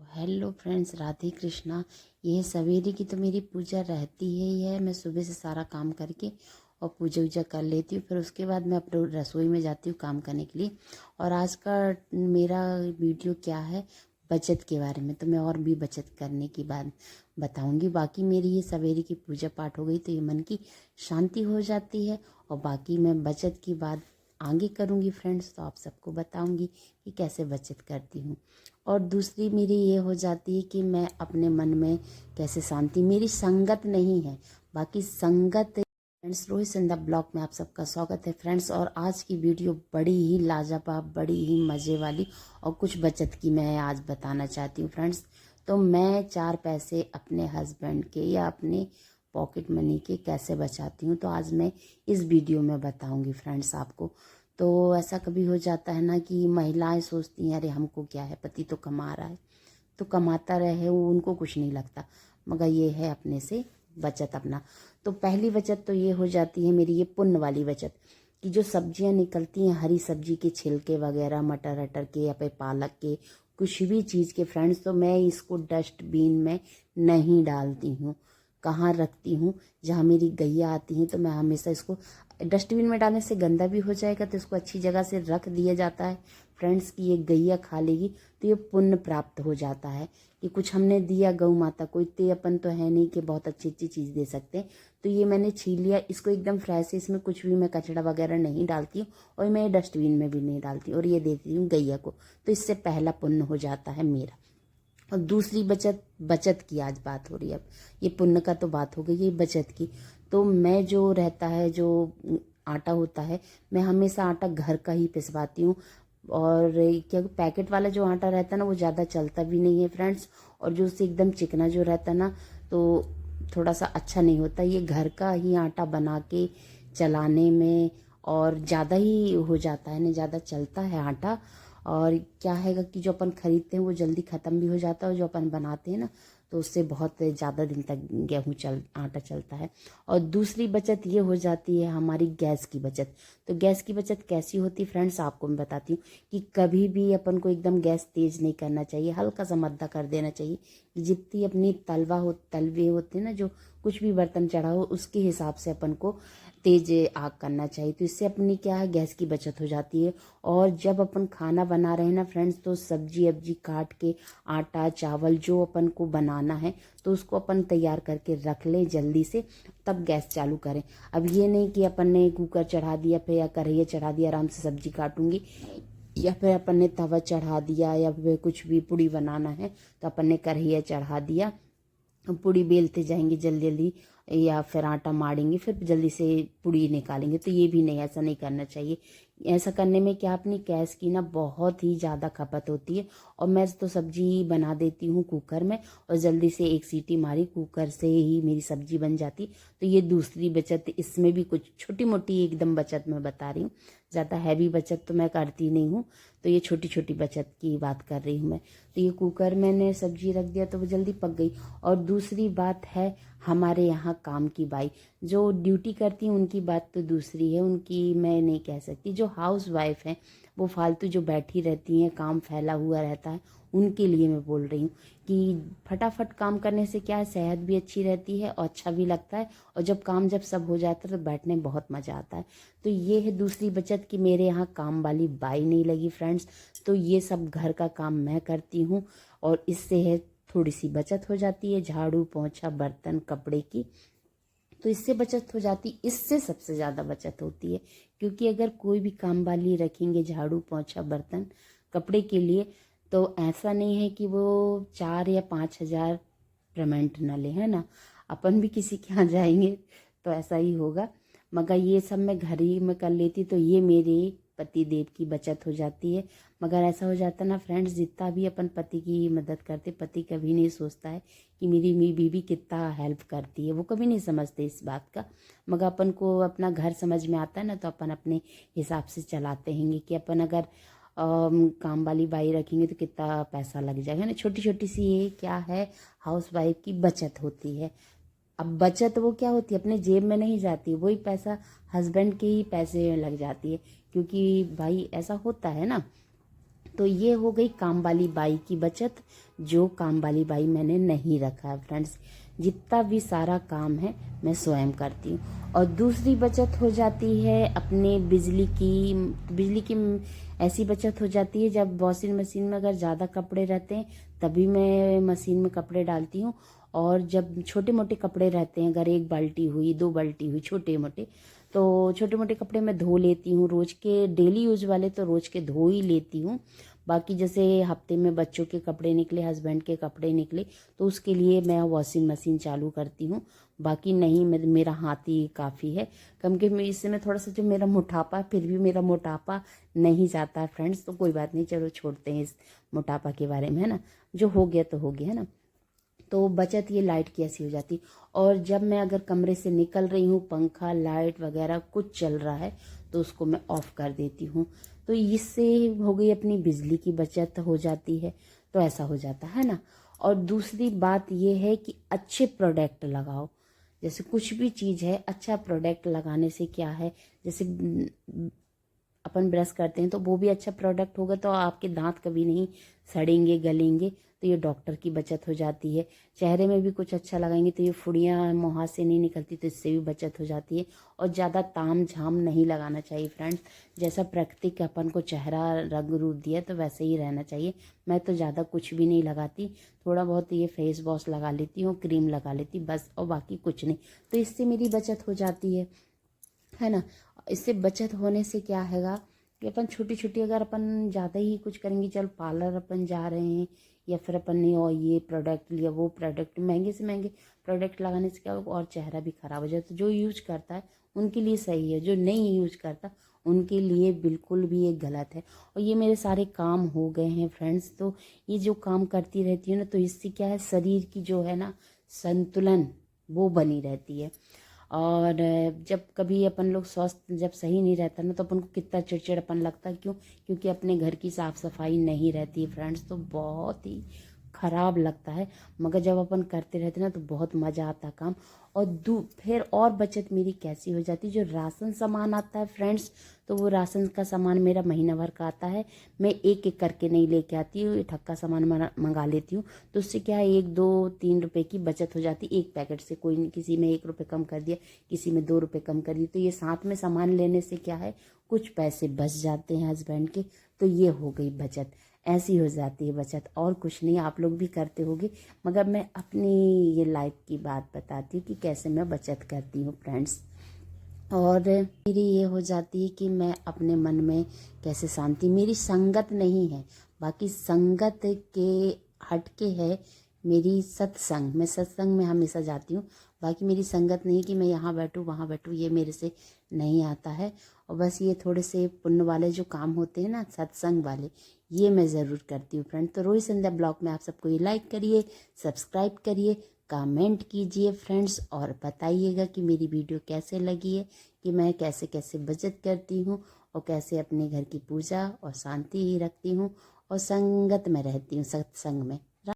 Hello friends, Radhe Krishna. ये सवेरे की तो मेरी पूजा रहती ही है। मैं सुबह से सारा काम करके और पूजा वूजा कर लेती हूँ। फिर उसके बाद मैं अपने रसोई में जाती हूँ काम करने के लिए। और आज का मेरा वीडियो क्या है, बचत के बारे में। तो मैं और भी बचत करने की बात बताऊंगी। बाकी मेरी ये सवेरे की पूजा पाठ हो गई तो ये मन की शांति हो जाती है। और बाकी मैं बचत की बात आगे करूंगी फ्रेंड्स, तो आप सबको बताऊंगी कि कैसे बचत करती हूँ। और दूसरी मेरी ये हो जाती है कि मैं अपने मन में कैसे शांति, मेरी संगत नहीं है, बाकी संगत। फ्रेंड्स, रोहित संध्या ब्लॉग में आप सबका स्वागत है फ्रेंड्स। और आज की वीडियो बड़ी ही लाजवाब, बड़ी ही मज़े वाली और कुछ बचत की मैं आज बताना चाहती हूँ फ्रेंड्स। तो मैं 4 पैसे अपने हस्बैंड के या अपने पॉकेट मनी के कैसे बचाती हूँ, तो आज मैं इस वीडियो में बताऊंगी फ्रेंड्स आपको। तो ऐसा कभी हो जाता है ना कि महिलाएं सोचती हैं अरे हमको क्या है, पति तो कमा रहा है तो कमाता रहे, वो उनको कुछ नहीं लगता। मगर ये है अपने से बचत अपना। तो पहली बचत तो ये हो जाती है मेरी, ये पुण्य वाली बचत, कि जो सब्जियां निकलती हैं, हरी सब्जी के छिलके वगैरह, मटर अटर के या फिर पालक के, कुछ भी चीज़ के फ्रेंड्स, तो मैं इसको डस्टबिन में नहीं डालती हूँ। कहाँ रखती हूँ, जहाँ मेरी गैया आती हैं तो मैं हमेशा इसको डस्टबिन में डालने से गंदा भी हो जाएगा, तो इसको अच्छी जगह से रख दिया जाता है फ्रेंड्स कि ये गैया खा लेगी तो ये पुण्य प्राप्त हो जाता है कि कुछ हमने दिया गौ माता को। इतने अपन तो है नहीं कि बहुत अच्छी अच्छी चीज़ दे सकते हैं। तो ये मैंने छील लिया, इसको एकदम फ्रेश है, इसमें कुछ भी मैं कचरा वगैरह नहीं डालती हूँ और मैं डस्टबिन में भी नहीं डालती और ये देती हूँ गैया को। तो इससे पहला पुण्य हो जाता है मेरा। और दूसरी बचत, बचत की आज बात हो रही है। अब ये पुण्य का तो बात हो गई, ये बचत की। तो मैं जो रहता है, जो आटा होता है, मैं हमेशा आटा घर का ही पिसवाती हूँ। और क्या, पैकेट वाला जो आटा रहता है ना, वो ज़्यादा चलता भी नहीं है फ्रेंड्स। और जो उससे एकदम चिकना जो रहता है ना, तो थोड़ा सा अच्छा नहीं होता। ये घर का ही आटा बना के चलाने में और ज़्यादा ही हो जाता है ना, ज़्यादा चलता है आटा। और क्या है कि जो अपन खरीदते हैं वो जल्दी ख़त्म भी हो जाता है, और जो अपन बनाते हैं ना तो उससे बहुत ज़्यादा दिन तक आटा चलता है। और दूसरी बचत ये हो जाती है हमारी गैस की बचत। तो गैस की बचत कैसी होती है फ्रेंड्स, आपको मैं बताती हूँ कि कभी भी अपन को एकदम गैस तेज़ नहीं करना चाहिए, हल्का सा मद्दा कर देना चाहिए। जितनी अपनी तलवे होते हैं ना, जो कुछ भी बर्तन चढ़ा हो उसके हिसाब से अपन को तेज आग करना चाहिए। तो इससे अपनी क्या है, गैस की बचत हो जाती है। और जब अपन खाना बना रहे हैं ना फ्रेंड्स, तो सब्जी अब्जी काट के, आटा चावल जो अपन को बनाना है तो उसको अपन तैयार करके रख लें जल्दी से, तब गैस चालू करें। अब ये नहीं कि अपन ने कुकर चढ़ा दिया फिर या कढ़ैया चढ़ा दिया, आराम से सब्जी काटूंगी, या फिर अपन ने तवा चढ़ा दिया, या फिर कुछ भी पूड़ी बनाना है तो अपन ने कढ़ैया चढ़ा दिया, पूड़ी बेलते जाएंगे जल्दी जल्दी, या फिर आटा मारेंगे फिर जल्दी से पूड़ी निकालेंगे। तो ये भी नहीं, ऐसा नहीं करना चाहिए। ऐसा करने में क्या, अपनी गैस की ना बहुत ही ज़्यादा खपत होती है। और मैं तो सब्जी बना देती हूँ कुकर में, और जल्दी से एक सीटी मारी, कुकर से ही मेरी सब्जी बन जाती। तो ये दूसरी बचत, इसमें भी कुछ छोटी मोटी एकदम बचत मैं बता रही हूँ, ज़्यादा हैवी बचत तो मैं करती नहीं हूँ। तो ये छोटी छोटी बचत की बात कर रही हूँ मैं। तो ये कुकर मैंने सब्जी रख दिया तो वो जल्दी पक गई। और दूसरी बात है हमारे यहाँ काम की बाई जो ड्यूटी करती हैं, उनकी बात तो दूसरी है, उनकी मैं नहीं कह सकती। जो हाउस वाइफ हैं, वो फालतू जो बैठी रहती हैं, काम फैला हुआ रहता है, उनके लिए मैं बोल रही हूँ कि फटाफट काम करने से क्या है, सेहत भी अच्छी रहती है और अच्छा भी लगता है। और जब काम जब सब हो जाता है तो बैठने में बहुत मज़ा आता है। तो ये है दूसरी बचत कि मेरे यहाँ काम वाली बाई नहीं लगी फ्रेंड्स। तो ये सब घर का काम मैं करती हूँ, और इससे है थोड़ी सी बचत हो जाती है, झाड़ू पोंछा बर्तन कपड़े की। तो इससे बचत हो जाती, इससे सबसे ज़्यादा बचत होती है। क्योंकि अगर कोई भी काम वाली रखेंगे झाड़ू पोंछा बर्तन कपड़े के लिए, तो ऐसा नहीं है कि वो 4 या 5 हज़ार पेमेंट न ले, है ना। अपन भी किसी के यहाँ जाएंगे तो ऐसा ही होगा। मगर ये सब मैं घर ही में कर लेती, तो ये मेरे पति देव की बचत हो जाती है। मगर ऐसा हो जाता ना फ्रेंड्स, जितना भी अपन पति की मदद करते, पति कभी नहीं सोचता है कि मेरी बीवी कितना हेल्प करती है, वो कभी नहीं समझते इस बात का। मगर अपन को अपना घर समझ में आता है ना, तो अपन अपने हिसाब से चलाते हैं कि अपन अगर काम वाली बाई रखेंगे तो कितना पैसा लग जाएगा ना। छोटी छोटी सी ये क्या है, हाउस वाइफ की बचत होती है। अब बचत वो क्या होती है, अपने जेब में नहीं जाती, वही पैसा हस्बैंड के ही पैसे में लग जाती है। क्योंकि भाई ऐसा होता है ना तो ये हो गई काम वाली बाई की बचत, जो काम वाली बाई मैंने नहीं रखा है फ्रेंड्स। जितना भी सारा काम है मैं स्वयं करती हूँ। और दूसरी बचत हो जाती है अपने बिजली की ऐसी बचत हो जाती है जब वॉशिंग मशीन में अगर ज़्यादा कपड़े रहते हैं तभी मैं मशीन में कपड़े डालती हूँ। और जब छोटे मोटे कपड़े रहते हैं, अगर 1 बाल्टी हुई 2 बाल्टी हुई छोटे मोटे, तो छोटे मोटे कपड़े मैं धो लेती हूँ। रोज के डेली यूज वाले तो रोज के धो ही लेती हूँ। बाकी जैसे हफ्ते में बच्चों के कपड़े निकले, हस्बैंड के कपड़े निकले, तो उसके लिए मैं वॉशिंग मशीन चालू करती हूँ। बाकी नहीं, मेरा हाथ ही काफ़ी है। कम के इससे मैं थोड़ा सा, जो मेरा मोटापा है, फिर भी मेरा मोटापा नहीं जाता है फ्रेंड्स। तो कोई बात नहीं, चलो छोड़ते हैं इस मोटापा के बारे में, है ना। जो हो गया तो हो गया, है ना। तो बचत ये लाइट की ऐसी हो जाती। और जब मैं अगर कमरे से निकल रही हूँ, पंखा लाइट वगैरह कुछ चल रहा है, तो उसको मैं ऑफ कर देती हूँ। तो इससे हो गई अपनी बिजली की बचत हो जाती है। तो ऐसा हो जाता है ना। और दूसरी बात ये है कि अच्छे प्रोडक्ट लगाओ। जैसे कुछ भी चीज़ है, अच्छा प्रोडक्ट लगाने से क्या है, जैसे अपन ब्रश करते हैं तो वो भी अच्छा प्रोडक्ट होगा तो आपके दांत कभी नहीं सड़ेंगे गलेंगे। तो ये डॉक्टर की बचत हो जाती है। चेहरे में भी कुछ अच्छा लगाएंगे तो ये फुड़ियाँ मुँह से नहीं निकलती, तो इससे भी बचत हो जाती है। और ज़्यादा ताम झाम नहीं लगाना चाहिए फ्रेंड्स। जैसा प्रकृति अपन को चेहरा रंग रूप दिया तो वैसे ही रहना चाहिए। मैं तो ज़्यादा कुछ भी नहीं लगाती, थोड़ा बहुत ये फेस वॉश लगा लेती हूँ, क्रीम लगा लेती बस, और बाकी कुछ नहीं। तो इससे मेरी बचत हो जाती है ना। इससे बचत होने से क्या हैगा कि अपन छोटी छोटी, अगर अपन ज़्यादा ही कुछ करेंगे, चल पार्लर अपन जा रहे हैं, या फिर अपन ने और ये प्रोडक्ट लिया, वो प्रोडक्ट, महंगे से महंगे प्रोडक्ट लगाने से क्या होगा, और चेहरा भी खराब हो जाता है। तो जो यूज करता है उनके लिए सही है, जो नहीं यूज करता उनके लिए बिल्कुल भी ये गलत है। और ये मेरे सारे काम हो गए हैं फ्रेंड्स। तो ये जो काम करती रहती हूँ ना, तो इससे क्या है, शरीर की जो है ना संतुलन, वो बनी रहती है। और जब कभी अपन लोग स्वास्थ्य जब सही नहीं रहता ना, तो अपन को कितना चिड़चिड़ापन लगता है। क्यों? क्योंकि अपने घर की साफ सफाई नहीं रहती है फ्रेंड्स, तो बहुत ही खराब लगता है। मगर जब अपन करते रहते ना तो बहुत मज़ा आता काम। और फिर और बचत मेरी कैसी हो जाती, जो राशन सामान आता है फ्रेंड्स, तो वो राशन का सामान मेरा महीना भर का आता है। मैं एक एक करके नहीं लेके आती हूँ, ठक्का सामान मंगा लेती हूँ। तो उससे क्या है, 1 2 3 रुपए की बचत हो जाती है एक पैकेट से। कोई नहीं, किसी में 1 रुपये कम कर दिया, किसी में 2 रुपये कम कर दिए, तो ये साथ में सामान लेने से क्या है, कुछ पैसे बच जाते हैं हस्बैंड के। तो ये हो गई बचत, ऐसी हो जाती है बचत, और कुछ नहीं। आप लोग भी करते होगे, मगर मैं अपनी ये लाइफ की बात बताती हूँ कि कैसे मैं बचत करती हूँ फ्रेंड्स। और मेरी ये हो जाती है कि मैं अपने मन में कैसे शांति, मेरी संगत नहीं है, बाकी संगत के हटके है मेरी सत्संग। मैं सत्संग में हमेशा जाती हूँ। बाकी मेरी संगत नहीं कि मैं यहाँ बैठूँ वहाँ बैठूँ, ये मेरे से नहीं आता है। और बस ये थोड़े से पुण्य वाले जो काम होते हैं ना, सत्संग वाले, ये मैं ज़रूर करती हूँ फ्रेंड। तो रोहित संध्या ब्लॉग में आप सबको ये लाइक करिए, सब्सक्राइब करिए, कमेंट कीजिए फ्रेंड्स, और बताइएगा कि मेरी वीडियो कैसे लगी है, कि मैं कैसे कैसे बचत करती हूँ, और कैसे अपने घर की पूजा और शांति ही रखती हूँ, और संगत में रहती हूँ, सत्संग में।